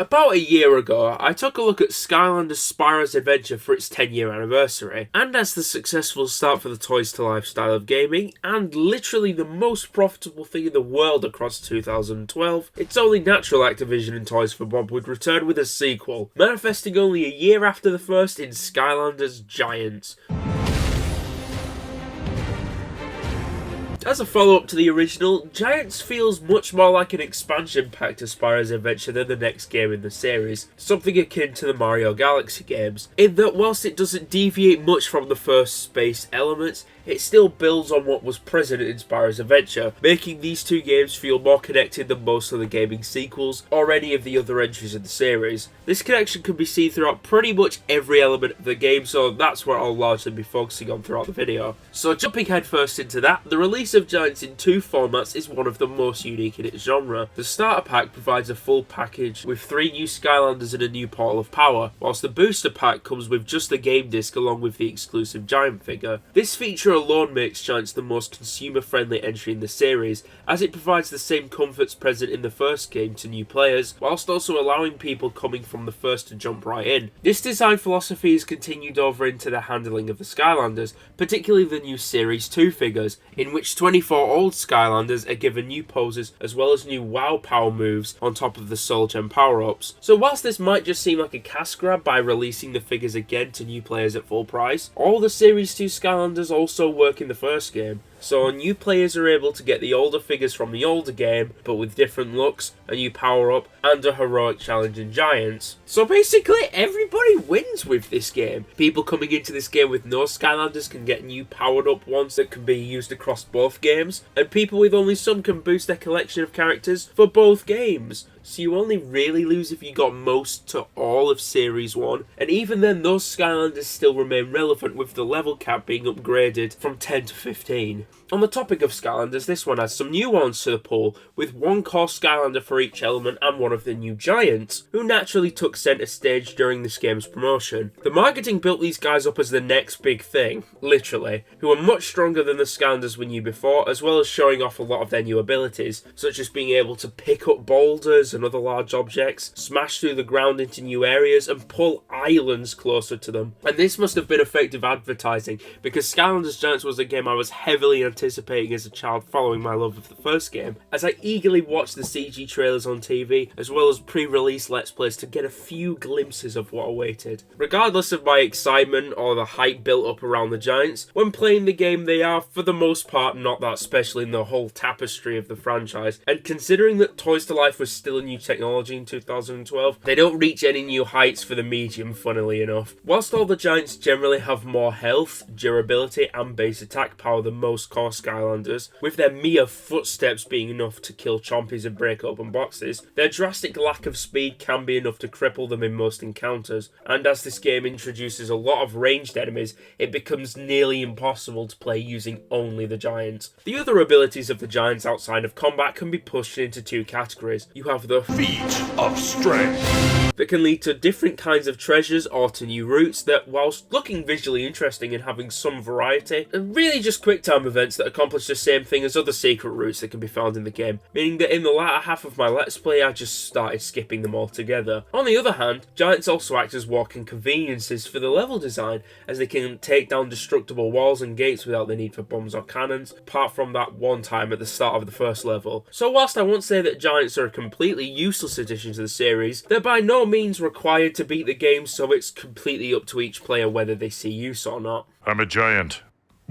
About a year ago, I took a look at Skylanders Spyro's Adventure for its 10-year anniversary, and as the successful start for the Toys to Life style of gaming, and literally the most profitable thing in the world across 2012, it's only natural Activision and Toys for Bob would return with a sequel, manifesting only a year after the first in Skylanders Giants. As a follow-up to the original, Giants feels much more like an expansion pack to Spyro's Adventure than the next game in the series, something akin to the Mario Galaxy games, in that whilst it doesn't deviate much from the first space elements, it still builds on what was present in Spyro's Adventure, making these two games feel more connected than most of the gaming sequels or any of the other entries in the series. This connection can be seen throughout pretty much every element of the game, so that's what I'll largely be focusing on throughout the video. So jumping headfirst into that, the release of Giants in two formats is one of the most unique in its genre. The starter pack provides a full package with 3 new Skylanders and a new Portal of Power, whilst the booster pack comes with just the game disc along with the exclusive Giant figure. This feature alone makes Giants the most consumer-friendly entry in the series, as it provides the same comforts present in the first game to new players, whilst also allowing people coming from the first to jump right in. This design philosophy is continued over into the handling of the Skylanders, particularly the new Series 2 figures, in which 24 old Skylanders are given new poses as well as new WoW power moves on top of the Soul Gem power-ups. So whilst this might just seem like a cash grab by releasing the figures again to new players at full price, all the Series 2 Skylanders also work in the first game. So new players are able to get the older figures from the older game, but with different looks, a new power-up, and a heroic challenge in Giants. So basically, everybody wins with this game. People coming into this game with no Skylanders can get new powered-up ones that can be used across both games, and people with only some can boost their collection of characters for both games. So you only really lose if you got most to all of Series 1, and even then those Skylanders still remain relevant with the level cap being upgraded from 10 to 15. On the topic of Skylanders, this one adds some new ones to the pool, with 1 core Skylander for each element and one of the new Giants, who naturally took centre stage during this game's promotion. The marketing built these guys up as the next big thing, literally, who are much stronger than the Skylanders we knew before, as well as showing off a lot of their new abilities, such as being able to pick up boulders and other large objects, smash through the ground into new areas, and pull islands closer to them. And this must have been effective advertising, because Skylanders Giants was a game I was heavily anticipating as a child following my love of the first game, as I eagerly watched the CG trailers on TV, as well as pre-release Let's Plays to get a few glimpses of what awaited. Regardless of my excitement or the hype built up around the Giants, when playing the game they are, for the most part, not that special in the whole tapestry of the franchise, and considering that Toys to Life was still a new technology in 2012, they don't reach any new heights for the medium, funnily enough. Whilst all the Giants generally have more health, durability and base attack power than most core Skylanders, with their mere footsteps being enough to kill chompies and break open boxes, their drastic lack of speed can be enough to cripple them in most encounters, and as this game introduces a lot of ranged enemies, it becomes nearly impossible to play using only the Giants. The other abilities of the Giants outside of combat can be pushed into 2 categories. You have the Feat of Strength that can lead to different kinds of treasures or to new routes that, whilst looking visually interesting and having some variety, are really just quick time events that accomplish the same thing as other secret routes that can be found in the game, meaning that in the latter half of my Let's Play I just started skipping them altogether. On the other hand, Giants also act as walking conveniences for the level design, as they can take down destructible walls and gates without the need for bombs or cannons, apart from that one time at the start of the first level. So whilst I won't say that Giants are a completely useless addition to the series, they're by no means required to beat the game, so it's completely up to each player whether they see use or not. I'm a giant.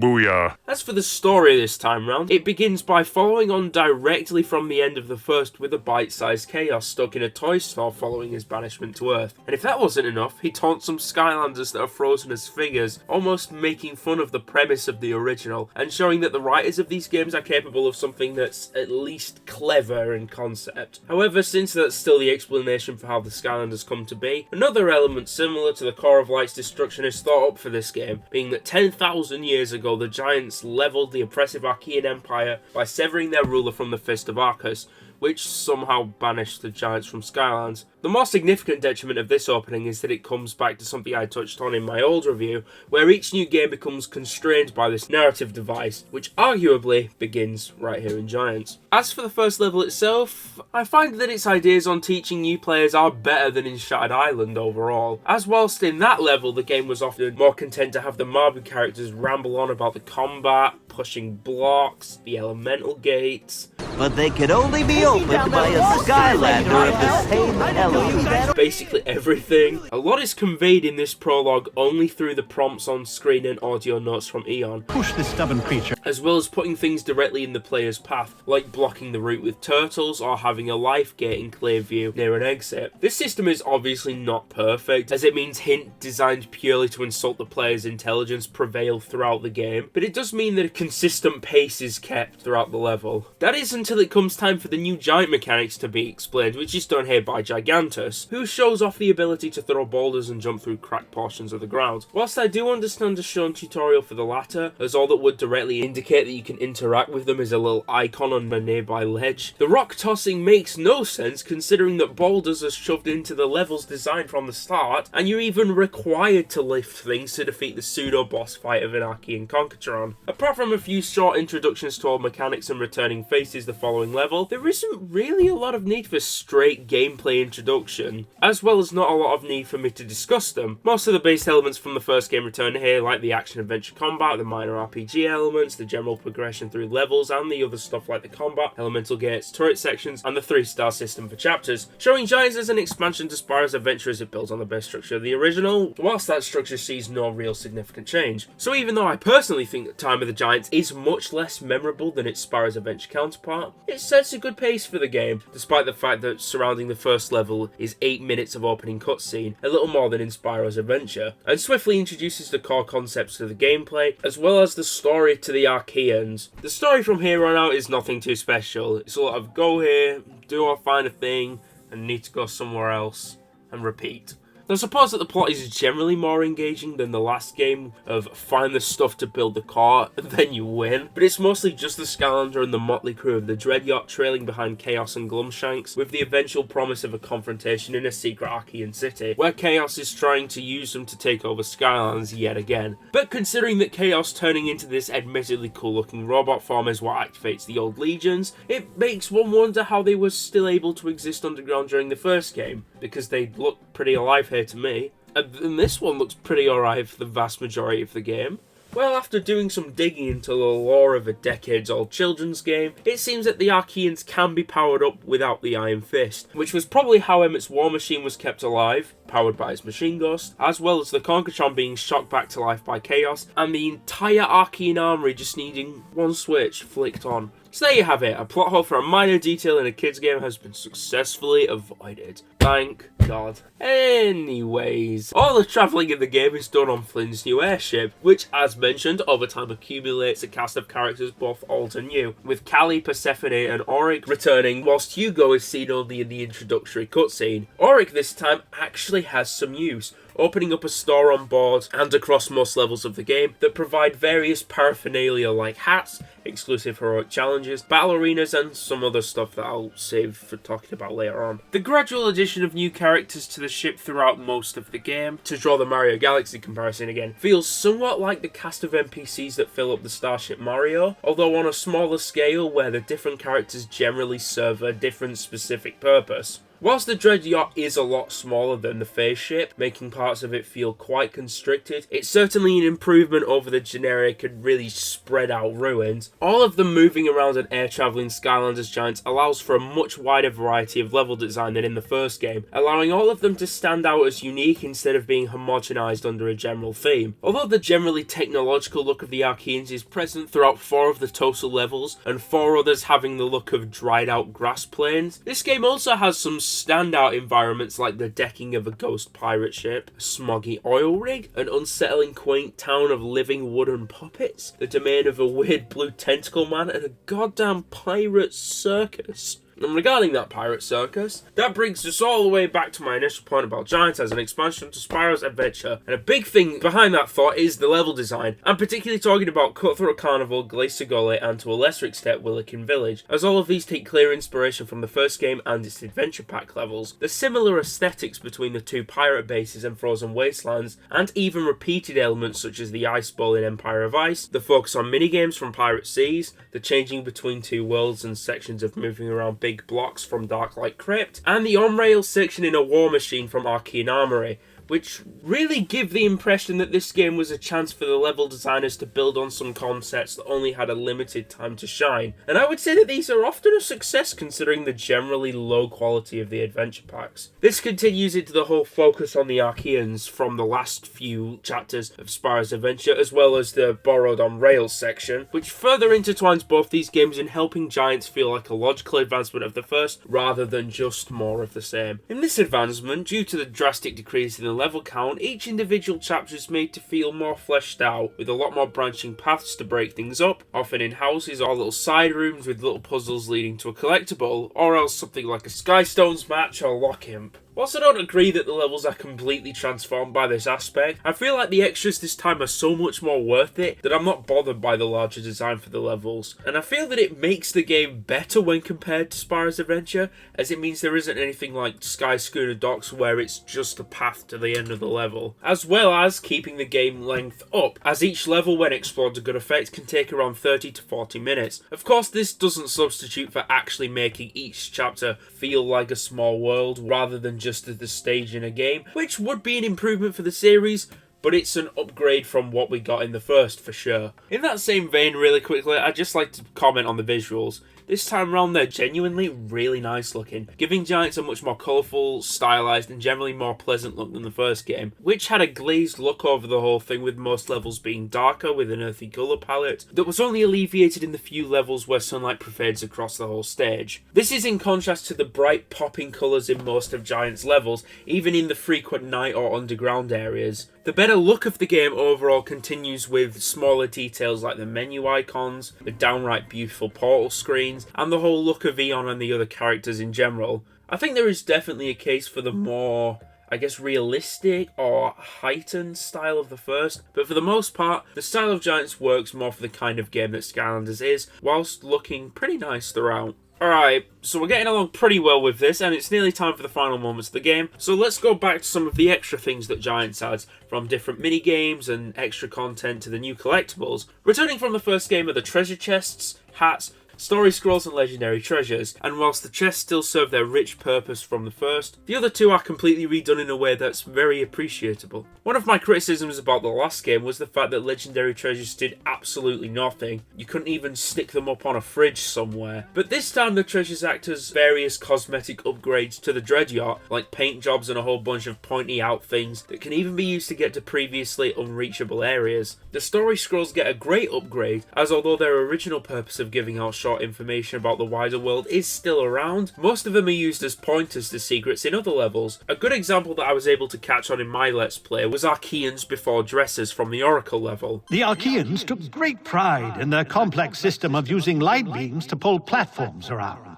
Booyah. As for the story this time round, it begins by following on directly from the end of the first with a bite-sized Chaos stuck in a toy store following his banishment to Earth. And if that wasn't enough, he taunts some Skylanders that are frozen as figures, almost making fun of the premise of the original, and showing that the writers of these games are capable of something that's at least clever in concept. However, since that's still the explanation for how the Skylanders come to be, another element similar to the Core of Light's destruction is thought up for this game, being that 10,000 years ago the Giants leveled the oppressive Archean Empire by severing their ruler from the Fist of Arcus, which somehow banished the giants from Skylands. The more significant detriment of this opening is that it comes back to something I touched on in my old review, where each new game becomes constrained by this narrative device, which arguably begins right here in Giants. As for the first level itself, I find that its ideas on teaching new players are better than in Shattered Island overall, as whilst in that level the game was often more content to have the Marbu characters ramble on about the combat, pushing blocks, the elemental gates, but they could only be opened by a Skylander of the same element. Basically everything. A lot is conveyed in this prologue only through the prompts on screen and audio notes from Eon. Push this stubborn creature. As well as putting things directly in the player's path, like blocking the route with turtles or having a life gate in clear view near an exit. This system is obviously not perfect, as it means hints designed purely to insult the player's intelligence prevail throughout the game, but it does mean that a consistent pace is kept throughout the level. That is until it comes time for the new giant mechanics to be explained, which is done here by Gigantus, who shows off the ability to throw boulders and jump through cracked portions of the ground. Whilst I do understand a shown tutorial for the latter, as all that would directly indicate that you can interact with them is a little icon on a nearby ledge, the rock tossing makes no sense considering that boulders are shoved into the level's design from the start, and you're even required to lift things to defeat the pseudo-boss fight of Anarchy and Concatron. Apart from a few short introductions to all mechanics and returning faces the following level, there isn't really a lot of need for straight gameplay introduction, as well as not a lot of need for me to discuss them. Most of the base elements from the first game return here, like the action-adventure combat, the minor RPG elements, the general progression through levels, and the other stuff like the combat, elemental gates, turret sections, and the 3-star system for chapters, showing Giants as an expansion to Spyro's adventure as it builds on the base structure of the original, whilst that structure sees no real significant change. So even though I personally think that Time of the Giants is much less memorable than its Spyro's adventure counterpart, it sets a good pace for the game, despite the fact that surrounding the first level is 8 minutes of opening cutscene, a little more than in Spyro's adventure, and swiftly introduces the core concepts to the gameplay, as well as the story to the Archeans. The story from here on out is nothing too special. It's a lot of go here, do or find a thing, and need to go somewhere else, and repeat. I suppose that the plot is generally more engaging than the last game of find the stuff to build the car and then you win, but it's mostly just the Skylander and the motley crew of the Dread Yacht trailing behind Chaos and Glumshanks, with the eventual promise of a confrontation in a secret Archean city, where Chaos is trying to use them to take over Skylands yet again. But considering that Chaos turning into this admittedly cool looking robot form is what activates the old legions, it makes one wonder how they were still able to exist underground during the first game, because they look pretty alive here to me. And this one looks pretty alright for the vast majority of the game. Well, after doing some digging into the lore of a decades-old children's game, it seems that the Archeans can be powered up without the Iron Fist, which was probably how Emmett's war machine was kept alive, powered by his machine ghost, as well as the Concatron being shocked back to life by Chaos, and the entire Archean armory just needing one switch flicked on. So there you have it, a plot hole for a minor detail in a kid's game has been successfully avoided. Thank God. Anyways, all the travelling in the game is done on Flynn's new airship, which, as mentioned, over time accumulates a cast of characters both old and new, with Callie, Persephone and Auric returning, whilst Hugo is seen only in the introductory cutscene. Auric this time actually has some use, opening up a store on board and across most levels of the game that provide various paraphernalia like hats, exclusive heroic challenges, battle arenas, and some other stuff that I'll save for talking about later on. The gradual addition of new characters to the ship throughout most of the game, to draw the Mario Galaxy comparison again, feels somewhat like the cast of NPCs that fill up the Starship Mario, although on a smaller scale where the different characters generally serve a different specific purpose. Whilst the Dread Yacht is a lot smaller than the Phase ship, making parts of it feel quite constricted, it's certainly an improvement over the generic and really spread out ruins. All of them moving around an air-travelling Skylanders Giants allows for a much wider variety of level design than in the first game, allowing all of them to stand out as unique instead of being homogenized under a general theme. Although the generally technological look of the Archeans is present throughout 4 of the total levels, and 4 others having the look of dried out grass plains, this game also has some standout environments like the decking of a ghost pirate ship, a smoggy oil rig, an unsettling quaint town of living wooden puppets, the domain of a weird blue tentacle man, and a goddamn pirate circus. And regarding that pirate circus, that brings us all the way back to my initial point about Giants as an expansion to Spyro's adventure. And a big thing behind that thought is the level design. I'm particularly talking about Cutthroat Carnival, Glacier Gully, and to a lesser extent Willikin Village, as all of these take clear inspiration from the first game and its adventure pack levels. The similar aesthetics between the two pirate bases and frozen wastelands, and even repeated elements such as the ice ball in Empire of Ice, the focus on minigames from Pirate Seas, the changing between two worlds and sections of moving around big blocks from Darklight Crypt, and the on-rail section in a war machine from Archean Armory, which really give the impression that this game was a chance for the level designers to build on some concepts that only had a limited time to shine. And I would say that these are often a success considering the generally low quality of the adventure packs. This continues into the whole focus on the Archeans from the last few chapters of Spyro's adventure, as well as the borrowed on rails section, which further intertwines both these games in helping Giants feel like a logical advancement of the first, rather than just more of the same. In this advancement, due to the drastic decrease in the level count, each individual chapter is made to feel more fleshed out, with a lot more branching paths to break things up, often in houses or little side rooms with little puzzles leading to a collectible, or else something like a Skystones match or Lock Imp. Whilst I don't agree that the levels are completely transformed by this aspect, I feel like the extras this time are so much more worth it that I'm not bothered by the larger design for the levels. And I feel that it makes the game better when compared to Spyro's Adventure, as it means there isn't anything like Sky Schooner Docks where it's just a path to the end of the level, as well as keeping the game length up, as each level when explored to good effect can take around 30 to 40 minutes. Of course, this doesn't substitute for actually making each chapter feel like a small world rather than just as the stage in a game, which would be an improvement for the series, but it's an upgrade from what we got in the first for sure. In that same vein, really quickly, I'd just like to comment on the visuals. This time around they're genuinely really nice looking, giving Giants a much more colourful, stylised and generally more pleasant look than the first game, which had a glazed look over the whole thing with most levels being darker with an earthy colour palette that was only alleviated in the few levels where sunlight pervades across the whole stage. This is in contrast to the bright popping colours in most of Giants levels, even in the frequent night or underground areas. The better look of the game overall continues with smaller details like the menu icons, the downright beautiful portal screens, and the whole look of Eon and the other characters in general. I think there is definitely a case for the more, I guess, realistic or heightened style of the first, but for the most part, the style of Giants works more for the kind of game that Skylanders is, whilst looking pretty nice throughout. Alright, so we're getting along pretty well with this, and it's nearly time for the final moments of the game, so let's go back to some of the extra things that Giants adds, from different mini-games and extra content to the new collectibles. Returning from the first game are the treasure chests, hats, story scrolls and legendary treasures, and whilst the chests still serve their rich purpose from the first, the other two are completely redone in a way that's very appreciable. One of my criticisms about the last game was the fact that legendary treasures did absolutely nothing. You couldn't even stick them up on a fridge somewhere. But this time the treasures act as various cosmetic upgrades to the Dread Yacht, like paint jobs and a whole bunch of pointy out things that can even be used to get to previously unreachable areas. The story scrolls get a great upgrade, as although their original purpose of giving out short information about the wider world is still around, most of them are used as pointers to secrets in other levels. A good example that I was able to catch on in my Let's Play was Archeans before Dressers from the Oracle level. The Archeans took great pride in their complex system of using light beams to pull platforms around,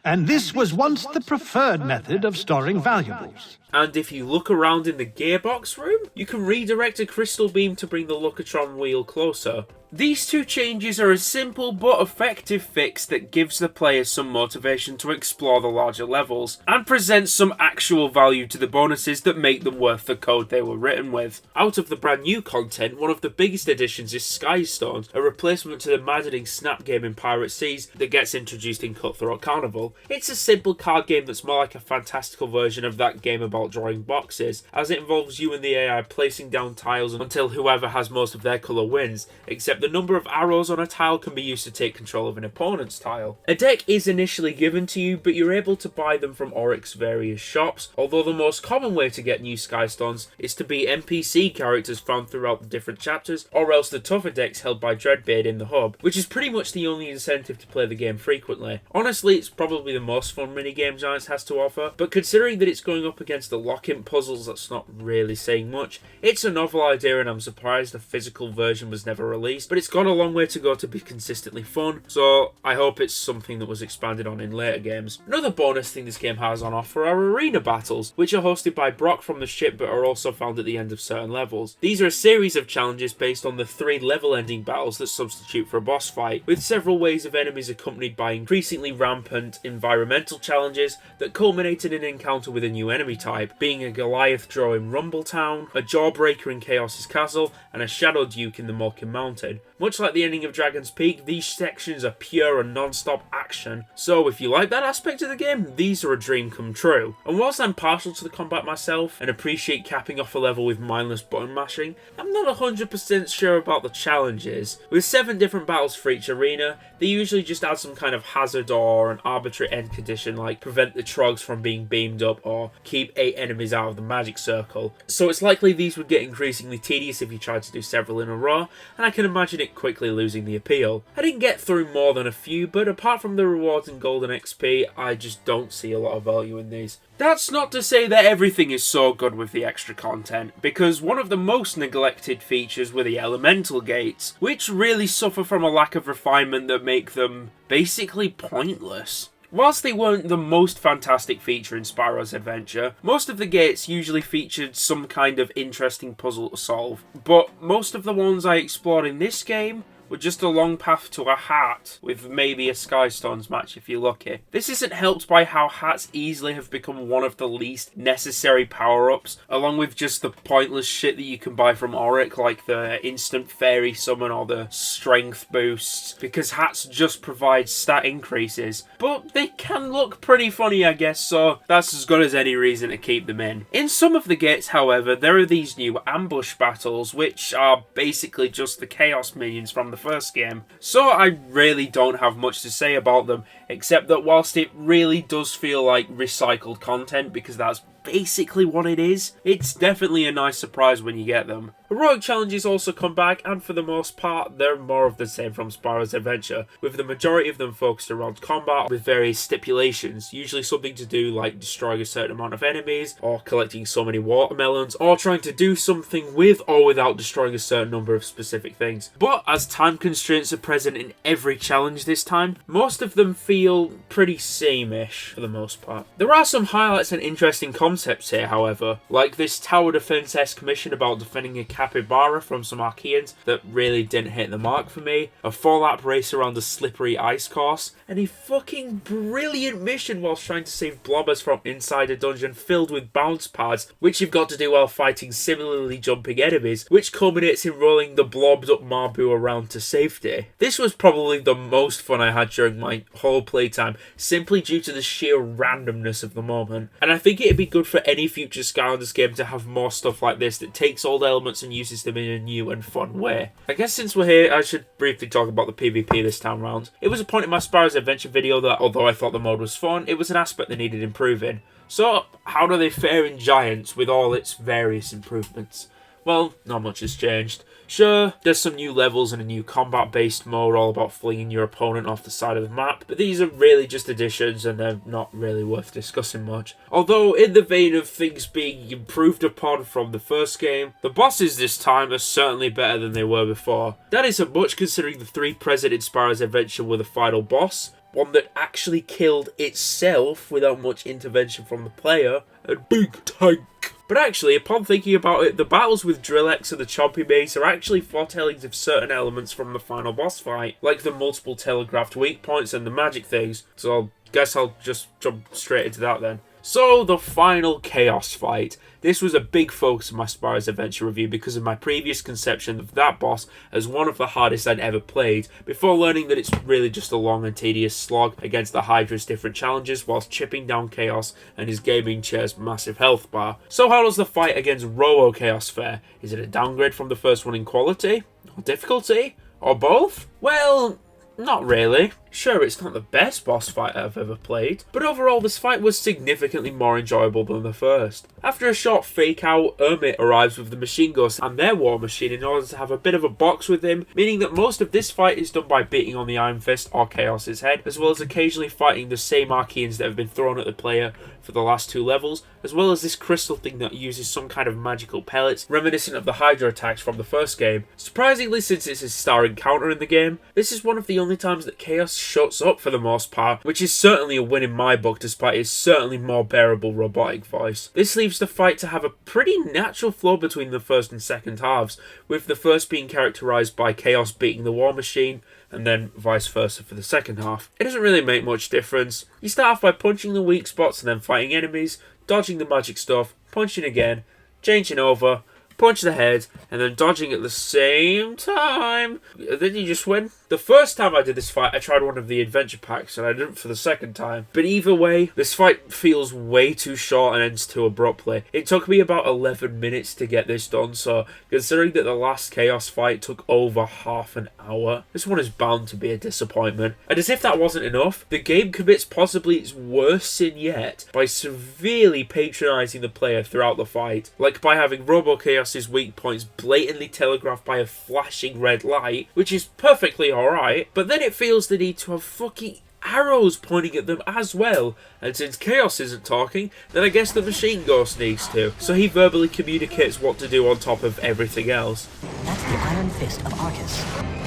and this was once the preferred method of storing valuables. And if you look around in the gearbox room, you can redirect a crystal beam to bring the Lookatron wheel closer. These two changes are a simple but effective fix that gives the player some motivation to explore the larger levels, and presents some actual value to the bonuses that make them worth the code they were written with. Out of the brand new content, one of the biggest additions is Skystones, a replacement to the maddening snap game in Pirate Seas that gets introduced in Cutthroat Carnival. It's a simple card game that's more like a fantastical version of that game about drawing boxes, as it involves you and the AI placing down tiles until whoever has most of their colour wins, except the number of arrows on a tile can be used to take control of an opponent's tile. A deck is initially given to you, but you're able to buy them from Oryx's various shops, although the most common way to get new Skystones is to be NPC characters found throughout the different chapters, or else the tougher decks held by Dreadbeard in the hub, which is pretty much the only incentive to play the game frequently. Honestly, it's probably the most fun minigame Giants has to offer, but considering that it's going up against the lock-in puzzles, that's not really saying much. It's a novel idea and I'm surprised a physical version was never released, but it's got a long way to go to be consistently fun, so I hope it's something that was expanded on in later games. Another bonus thing this game has on offer are arena battles, which are hosted by Brock from the ship but are also found at the end of certain levels. These are a series of challenges based on the 3 level-ending battles that substitute for a boss fight, with several waves of enemies accompanied by increasingly rampant environmental challenges that culminate in an encounter with a new enemy type, being a Goliath Drow in Rumbletown, a Jawbreaker in Chaos's Castle, and a Shadow Duke in the Malkin Mountain. Much like the ending of Dragon's Peak, these sections are pure and non-stop action, so if you like that aspect of the game, these are a dream come true. And whilst I'm partial to the combat myself, and appreciate capping off a level with mindless button mashing, I'm not 100% sure about the challenges. With 7 different battles for each arena, they usually just add some kind of hazard or an arbitrary end condition like prevent the trogs from being beamed up or keep 8 enemies out of the magic circle. So it's likely these would get increasingly tedious if you tried to do several in a row, and I can imagine it quickly losing the appeal. I didn't get through more than a few, but apart from the rewards and golden XP, I just don't see a lot of value in these. That's not to say that everything is so good with the extra content, because one of the most neglected features were the elemental gates, which really suffer from a lack of refinement that make them basically pointless. Whilst they weren't the most fantastic feature in Spyro's adventure, most of the gates usually featured some kind of interesting puzzle to solve, but most of the ones I explored in this game were just a long path to a hat, with maybe a Skystones match if you're lucky. This isn't helped by how hats easily have become one of the least necessary power-ups, along with just the pointless shit that you can buy from Auric, like the instant fairy summon or the strength boosts, because hats just provide stat increases. But they can look pretty funny, I guess, so that's as good as any reason to keep them in. In some of the gates, however, there are these new ambush battles, which are basically just the Chaos minions from the first game, so I really don't have much to say about them, except that whilst it really does feel like recycled content, because that's basically what it is, it's definitely a nice surprise when you get them. Heroic challenges also come back, and for the most part, they're more of the same from Spyro's adventure, with the majority of them focused around combat with various stipulations, usually something to do like destroying a certain amount of enemies, or collecting so many watermelons, or trying to do something with or without destroying a certain number of specific things. But as time constraints are present in every challenge this time, most of them feel pretty same-ish for the most part. There are some highlights and interesting concepts here, however, like this tower defense-esque mission about defending a capybara from some Archeans that really didn't hit the mark for me, a 4-lap race around a slippery ice course, and a fucking brilliant mission whilst trying to save blobbers from inside a dungeon filled with bounce pads, which you've got to do while fighting similarly jumping enemies, which culminates in rolling the blobbed up Marbu around to safety. This was probably the most fun I had during my whole playtime, simply due to the sheer randomness of the moment, and I think it'd be good for any future Skylanders game to have more stuff like this that takes old elements and uses them in a new and fun way. I guess since we're here, I should briefly talk about the PvP this time round. It was a point in my Spyro's Adventure video that, although I thought the mode was fun, it was an aspect that needed improving. So, how do they fare in Giants with all its various improvements? Well, not much has changed. Sure, there's some new levels and a new combat-based mode all about flinging your opponent off the side of the map, but these are really just additions and they're not really worth discussing much. Although, in the vein of things being improved upon from the first game, the bosses this time are certainly better than they were before. That isn't much considering the 3 present in Spyro's Adventure were the final boss, one that actually killed itself without much intervention from the player, and Big Tank. But actually, upon thinking about it, the battles with Drillex and the Chompy Mace are actually foretellings of certain elements from the final boss fight, like the multiple telegraphed weak points and the magic things, so I guess I'll just jump straight into that then. So, the final Chaos fight. This was a big focus of my Spyro's Adventure review because of my previous conception of that boss as one of the hardest I'd ever played, before learning that it's really just a long and tedious slog against the Hydra's different challenges whilst chipping down Chaos and his gaming chair's massive health bar. So how does the fight against Robo Chaos fare? Is it a downgrade from the first one in quality? Or difficulty? Or both? Well, not really. Sure, it's not the best boss fight I've ever played, but overall this fight was significantly more enjoyable than the first. After a short fake out, Ermit arrives with the Machine Ghost and their War Machine in order to have a bit of a box with him, meaning that most of this fight is done by beating on the Iron Fist or Chaos's head, as well as occasionally fighting the same Archeans that have been thrown at the player for the last 2 levels, as well as this crystal thing that uses some kind of magical pellets, reminiscent of the Hydra attacks from the first game. Surprisingly, since it's his star encounter in the game, this is one of the only times that Chaos shuts up for the most part, which is certainly a win in my book despite his certainly more bearable robotic voice. This leaves the fight to have a pretty natural flow between the first and second halves, with the first being characterised by Chaos beating the War Machine, and then vice versa for the second half. It doesn't really make much difference. You start off by punching the weak spots and then fighting enemies, dodging the magic stuff, punching again, changing over, punch the head, and then dodging at the same time. Then you just win. The first time I did this fight, I tried one of the adventure packs, and I didn't for the second time. But either way, this fight feels way too short and ends too abruptly. It took me about 11 minutes to get this done, so considering that the last Chaos fight took over half an hour, this one is bound to be a disappointment. And as if that wasn't enough, the game commits possibly its worst sin yet by severely patronising the player throughout the fight, like by having Robo Chaos's weak points blatantly telegraphed by a flashing red light, which is perfectly alright, but then it feels the need to have fucking arrows pointing at them as well, and since Chaos isn't talking, then I guess the Machine Ghost needs to, so he verbally communicates what to do on top of everything else. That's the Iron Fist of Arcus.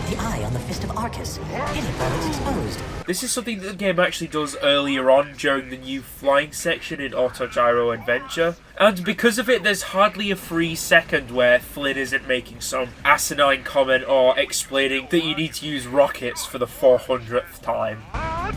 The eye on the Fist of Arcus. Hit it while it's exposed. This is something that the game actually does earlier on during the new flying section in Auto Gyro Adventure, and because of it there's hardly a free second where Flynn isn't making some asinine comment or explaining that you need to use rockets for the 400th time.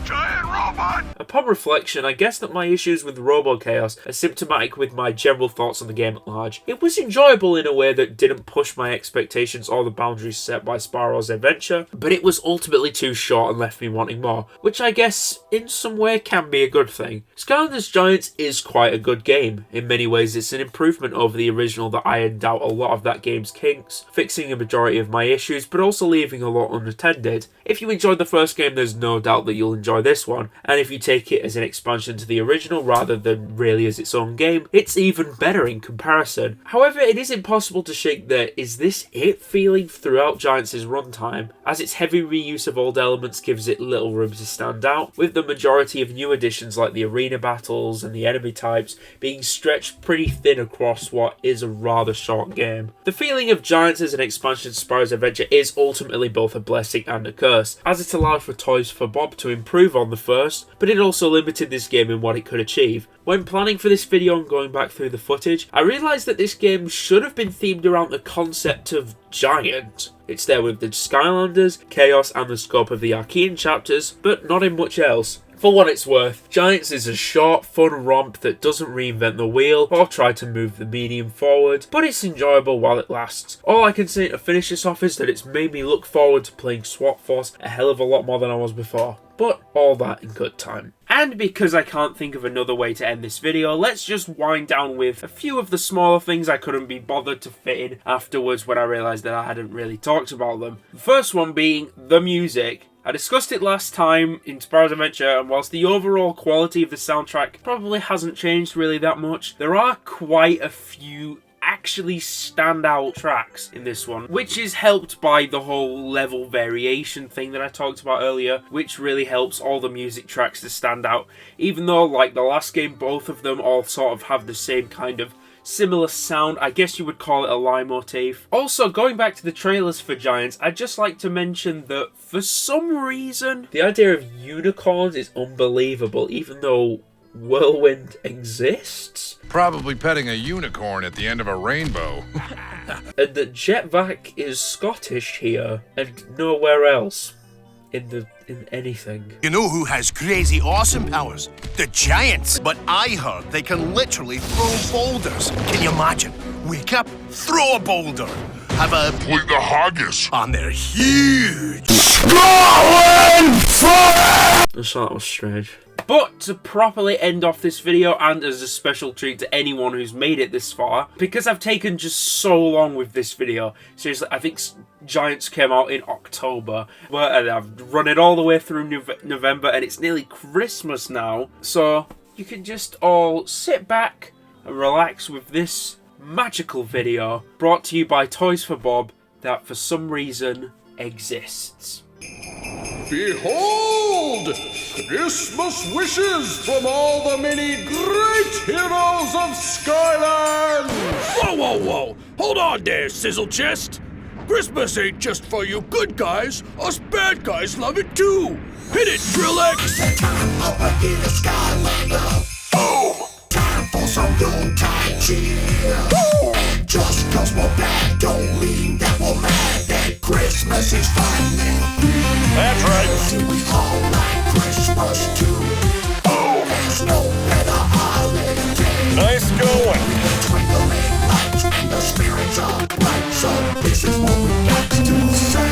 Giant robot! Upon reflection, I guess that my issues with Robo Chaos are symptomatic with my general thoughts on the game at large. It was enjoyable in a way that didn't push my expectations or the boundaries set by Spyro's adventure, but it was ultimately too short and left me wanting more, which I guess in some way can be a good thing. Skylanders Giants is quite a good game. In many ways it's an improvement over the original that ironed out a lot of that game's kinks, fixing a majority of my issues but also leaving a lot unattended. If you enjoyed the first game, there's no doubt that you'll enjoy this one, and if you take it as an expansion to the original rather than really as its own game, it's even better in comparison. However, it is impossible to shake the "is this it" feeling throughout Giants' runtime, as its heavy reuse of old elements gives it little room to stand out, with the majority of new additions like the arena battles and the enemy types being stretched pretty thin across what is a rather short game. The feeling of Giants as an expansion to Spyro's Adventure is ultimately both a blessing and a curse, as it allowed for Toys for Bob to improve on the first, but it also limited this game in what it could achieve. When planning for this video and going back through the footage, I realised that this game should have been themed around the concept of giant. It's there with the Skylanders, Chaos and the scope of the Archean chapters, but not in much else. For what it's worth, Giants is a short, fun romp that doesn't reinvent the wheel or try to move the medium forward, but it's enjoyable while it lasts. All I can say to finish this off is that it's made me look forward to playing SWAT Force a hell of a lot more than I was before. But all that in good time. And because I can't think of another way to end this video, let's just wind down with a few of the smaller things I couldn't be bothered to fit in afterwards when I realised that I hadn't really talked about them. The first one being the music. I discussed it last time in Spyro's Adventure, and whilst the overall quality of the soundtrack probably hasn't changed really that much, there are quite a few actually standout tracks in this one, which is helped by the whole level variation thing that I talked about earlier, which really helps all the music tracks to stand out, even though, like the last game, both of them all sort of have the same kind of similar sound. I guess you would call it a leitmotif. Also, going back to the trailers for Giants, I'd just like to mention that for some reason, the idea of unicorns is unbelievable, even though Whirlwind exists. Probably petting a unicorn at the end of a rainbow. And that Jetvac is Scottish here and nowhere else in anything. You know who has crazy awesome powers? The Giants. But I heard they can literally throw boulders. Can you imagine? Wake up, throw a boulder. Have a Play the haggis. and they're huge. I just thought that was strange. But to properly end off this video, and as a special treat to anyone who's made it this far, because I've taken just so long with this video, seriously, I think Giants came out in October, and I've run it all the way through November, and it's nearly Christmas now, so you can just all sit back and relax with this magical video brought to you by Toys for Bob that for some reason exists. Behold! Christmas wishes from all the many great heroes of Skylanders! Whoa, whoa, whoa! Hold on there, Sizzle Chest! Christmas ain't just for you good guys. Us bad guys love it too! Hit it, Drillex! Oh! Time for some Yuletide cheer! And just cause we're bad don't mean that we're mad that Christmas is finally here! That's right! Do we all like Christmas too? Oh! There's no better holiday! Nice going! Twinkling lights and the spirits are bright, so this is what we got to say!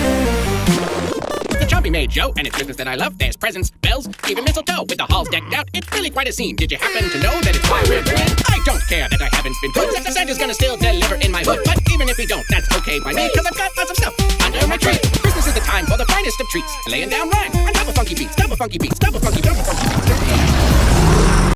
The chompy made Joe, and it's Christmas that I love. There's presents, bells, even mistletoe. With the halls decked out, it's really quite a scene. Did you happen to know that it's why we're doing? I don't care that I haven't been good. Santa's gonna still deliver in my hood. But even if we don't, that's okay by me, cause I've got lots of stuff under my tree. Christmas is the time for the finest of treats. Laying down rhyme on top of funky beats, double funky beats, double funky beats.